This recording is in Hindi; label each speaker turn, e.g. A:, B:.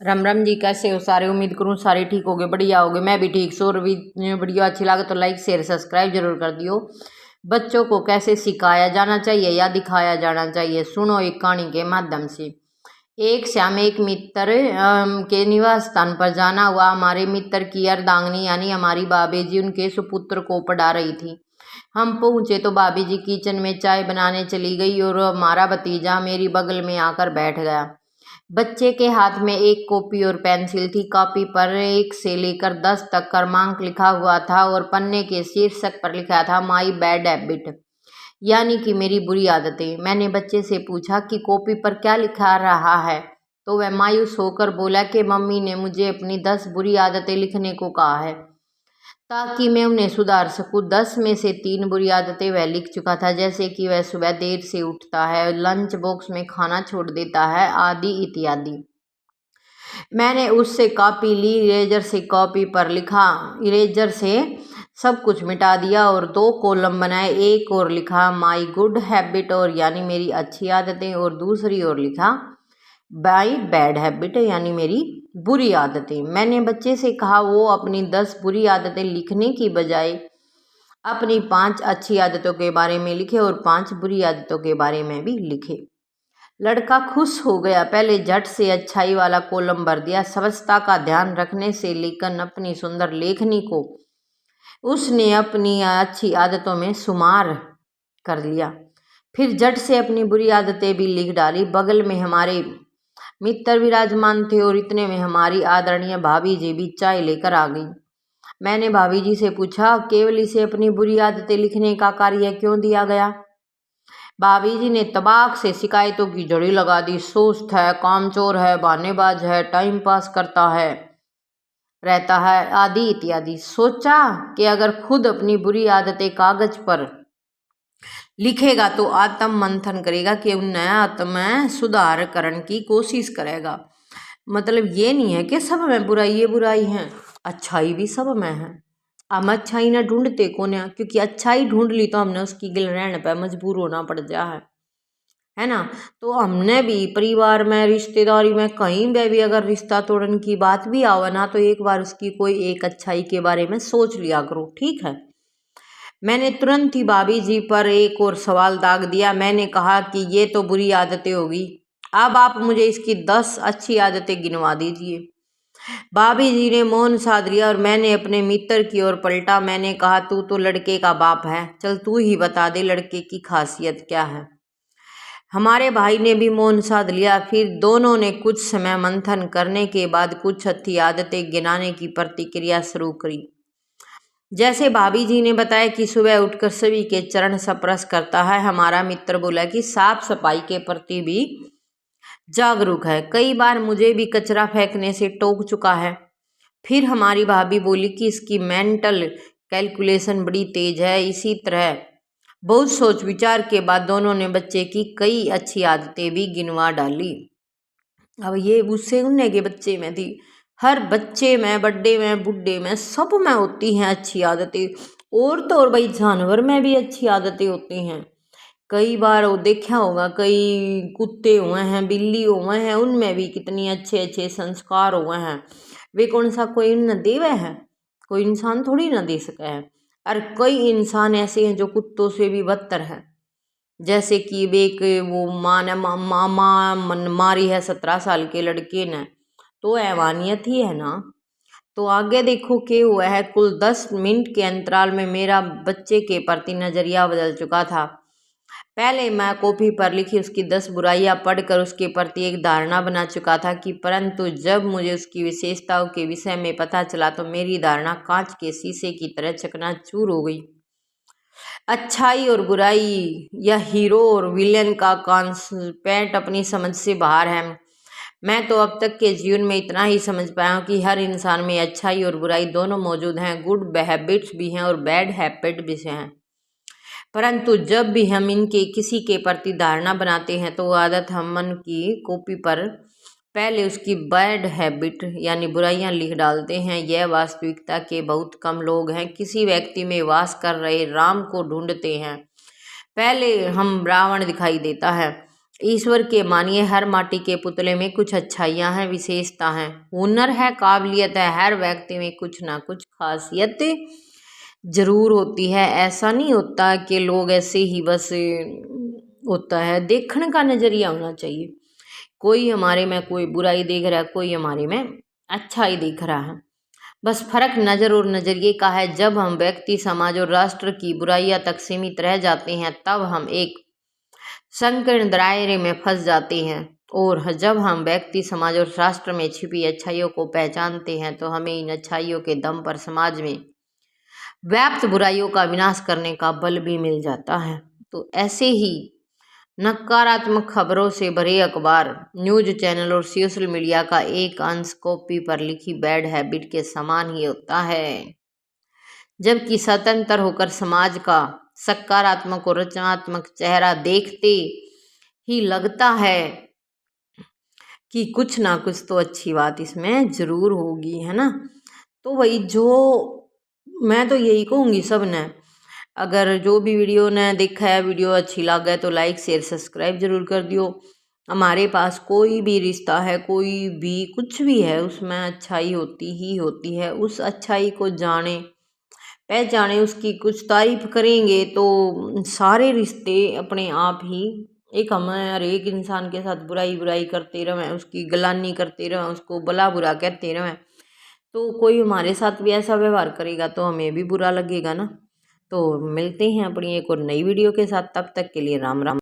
A: राम राम जी, कैसे हो सारे। उम्मीद करूँ सारे ठीक होगे, बढ़िया होगे। मैं भी ठीक सो। और वीडियो अच्छी लगे तो लाइक शेयर सब्सक्राइब जरूर कर दियो। बच्चों को कैसे सिखाया जाना चाहिए या दिखाया जाना चाहिए, सुनो एक कहानी के माध्यम से। एक श्याम एक मित्र के निवास स्थान पर जाना हुआ। हमारे मित्र की अर्धांगिनी यानी हमारी भाभी जी उनके सुपुत्र को पढ़ा रही थी। हम पहुंचे तो भाभी जी किचन में चाय बनाने चली गई और हमारा भतीजा मेरी बगल में आकर बैठ गया। बच्चे के हाथ में एक कॉपी और पेंसिल थी। कॉपी पर 1 से लेकर 10 तक क्रमांक लिखा हुआ था और पन्ने के शीर्षक पर लिखा था माई बैड हैबिट, यानी कि मेरी बुरी आदतें। मैंने बच्चे से पूछा कि कॉपी पर क्या लिखा रहा है, तो वह मायूस होकर बोला कि मम्मी ने मुझे अपनी 10 बुरी आदतें लिखने को कहा है ताकि मैं उन्हें सुधार सकूं। 10 में से 3 बुरी आदतें वह लिख चुका था, जैसे कि वह सुबह देर से उठता है, लंच बॉक्स में खाना छोड़ देता है, आदि इत्यादि। मैंने उससे कॉपी ली, इरेजर से कॉपी पर लिखा, इरेजर से सब कुछ मिटा दिया और 2 कॉलम बनाए। एक और लिखा माई गुड हैबिट और यानी मेरी अच्छी आदतें, और दूसरी ओर लिखा बाई बैड हैबिट यानी मेरी बुरी आदतें। मैंने बच्चे से कहा वो अपनी 10 बुरी आदतें लिखने की बजाय अपनी 5 अच्छी आदतों के बारे में लिखे और 5 बुरी आदतों के बारे में भी लिखे। लड़का खुश हो गया। पहले झट से अच्छाई वाला कॉलम भर दिया। स्वच्छता का ध्यान रखने से लेकर अपनी सुंदर लेखनी को उसने अपनी अच्छी आदतों में शुमार कर लिया। फिर झट से अपनी बुरी आदतें भी लिख डाली। बगल में हमारे मित्र विराजमान थे और इतने में हमारी आदरणीय भाभी जी भी चाय लेकर आ गई। मैंने भाभी जी से पूछा, केवल इसे अपनी बुरी आदतें लिखने का कार्य क्यों दिया गया? भाभी जी ने तबाक से शिकायतों की झड़ी लगा दी। सुस्त है, कामचोर है, बहानेबाज है, टाइम पास करता है रहता है, आदि इत्यादि। सोचा कि अगर खुद अपनी बुरी आदतें कागज पर लिखेगा तो आत्म मंथन करेगा कि उन्हें आत्म सुधारकरण की कोशिश करेगा। मतलब ये नहीं है कि सब में बुराई है, अच्छाई भी सब में है। हम अच्छाई ना ढूंढते कौन है, क्योंकि अच्छाई ढूंढ ली तो हमने उसकी गिल रहने पर मजबूर होना पड़ जा है ना। तो हमने भी परिवार में, रिश्तेदारी में, कहीं भी अगर रिश्ता तोड़ने की बात भी आवे ना, तो एक बार उसकी कोई एक अच्छाई के बारे में सोच लिया करो, ठीक है। मैंने तुरंत ही भाभी जी पर एक और सवाल दाग दिया। मैंने कहा कि ये तो बुरी आदतें होगी, अब आप मुझे इसकी 10 अच्छी आदतें गिनवा दीजिए। भाभी जी ने मौन साध लिया और मैंने अपने मित्र की ओर पलटा। मैंने कहा, तू तो लड़के का बाप है, चल तू ही बता दे लड़के की खासियत क्या है। हमारे भाई ने भी मौन साध लिया। फिर दोनों ने कुछ समय मंथन करने के बाद कुछ अच्छी आदतें गिनाने की प्रतिक्रिया शुरू करी। जैसे भाभी जी ने बताया कि सुबह उठकर सभी के चरण स्पर्श करता है। हमारा मित्र बोला कि साफ सफाई के प्रति भी जागरूक है, कई बार मुझे भी कचरा फेंकने से टोक चुका है। फिर हमारी भाभी बोली कि इसकी मेंटल कैलकुलेशन बड़ी तेज है। इसी तरह बहुत सोच विचार के बाद दोनों ने बच्चे की कई अच्छी आदतें भी गिनवा डाली। अब ये उससे उन्ने के बच्चे में थी, हर बच्चे में, बड्डे में, बुढ़े में, सब में होती हैं अच्छी आदतें। और तो और भाई जानवर में भी अच्छी आदतें होती हैं। कई बार वो देखा होगा, कई कुत्ते हुए हैं, बिल्ली हुए हैं, उनमें भी कितनी अच्छे अच्छे संस्कार हुए हैं। वे कौन सा कोई न देवे है, कोई इंसान थोड़ी ना दे सका है। और कई इंसान ऐसे हैं जो कुत्तों से भी बदतर है। जैसे कि वे वो माँ ने मारी है 17 साल के लड़के ने, तो हैवानियत ही है ना। तो आगे देखो क्या हुआ है। कुल 10 मिनट के अंतराल में मेरा बच्चे के प्रति नजरिया बदल चुका था। पहले मैं कॉपी पर लिखी उसकी 10 बुराइयां पढ़कर उसके प्रति एक धारणा बना चुका था कि, परंतु जब मुझे उसकी विशेषताओं के विषय में पता चला तो मेरी धारणा कांच के शीशे की तरह चकनाचूर हो गई। अच्छाई और बुराई या हीरो और विलेन का कॉन्सेप्ट अपनी समझ से बाहर है। मैं तो अब तक के जीवन में इतना ही समझ पाया हूँ कि हर इंसान में अच्छाई और बुराई दोनों मौजूद हैं, गुड हैबिट्स भी हैं और बैड हैबिट भी हैं। परंतु जब भी हम इनके किसी के प्रति धारणा बनाते हैं तो वो आदत हम मन की कॉपी पर पहले उसकी बैड हैबिट यानी बुराइयां लिख डालते हैं। यह वास्तविकता के बहुत कम लोग हैं। किसी व्यक्ति में वास कर रहे राम को ढूंढते हैं, पहले हम रावण दिखाई देता है। ईश्वर के मानिए हर माटी के पुतले में कुछ अच्छाइयाँ हैं, विशेषता हैं, हुनर है, काबिलियत है, हर व्यक्ति में कुछ ना कुछ खासियत जरूर होती है। ऐसा नहीं होता कि लोग ऐसे ही बस होता है, देखने का नजरिया होना चाहिए। कोई हमारे में कोई बुराई देख रहा है, कोई हमारे में अच्छा ही देख रहा है, बस फर्क नजर और नजरिए का है। जब हम व्यक्ति, समाज और राष्ट्र की बुराइयां तक सीमित रह जाते हैं तब हम एक संकीर्ण दायरे में फंस जाते हैं, और जब हम व्यक्ति, समाज और राष्ट्र में छिपी अच्छाइयों को पहचानते हैं तो हमें इन अच्छाइयों के दम पर समाज में व्याप्त बुराइयों का विनाश करने का बल भी मिल जाता है। तो ऐसे ही नकारात्मक खबरों से भरे अखबार, न्यूज चैनल और सोशल मीडिया का एक अंश कॉपी पर लिखी बैड हैबिट के समान ही होता है, जबकि स्वतंत्र होकर समाज का सकारात्मक और रचनात्मक चेहरा देखते ही लगता है कि कुछ ना कुछ तो अच्छी बात इसमें जरूर होगी, है ना। तो वही जो मैं तो यही कहूँगी सब ने, अगर जो भी वीडियो ने देखा है, वीडियो अच्छी लगे तो लाइक शेयर सब्सक्राइब जरूर कर दियो। हमारे पास कोई भी रिश्ता है, कोई भी कुछ भी है, उसमें अच्छाई होती ही होती है। उस अच्छाई को जाने पहचाने, उसकी कुछ तारीफ करेंगे तो सारे रिश्ते अपने आप ही, एक हम हर एक इंसान के साथ बुराई बुराई करते रहें, उसकी गलानी करते रहें, उसको भला बुरा कहते रहें, तो कोई हमारे साथ भी ऐसा व्यवहार करेगा तो हमें भी बुरा लगेगा ना। तो मिलते हैं अपनी एक और नई वीडियो के साथ, तब तक के लिए राम राम।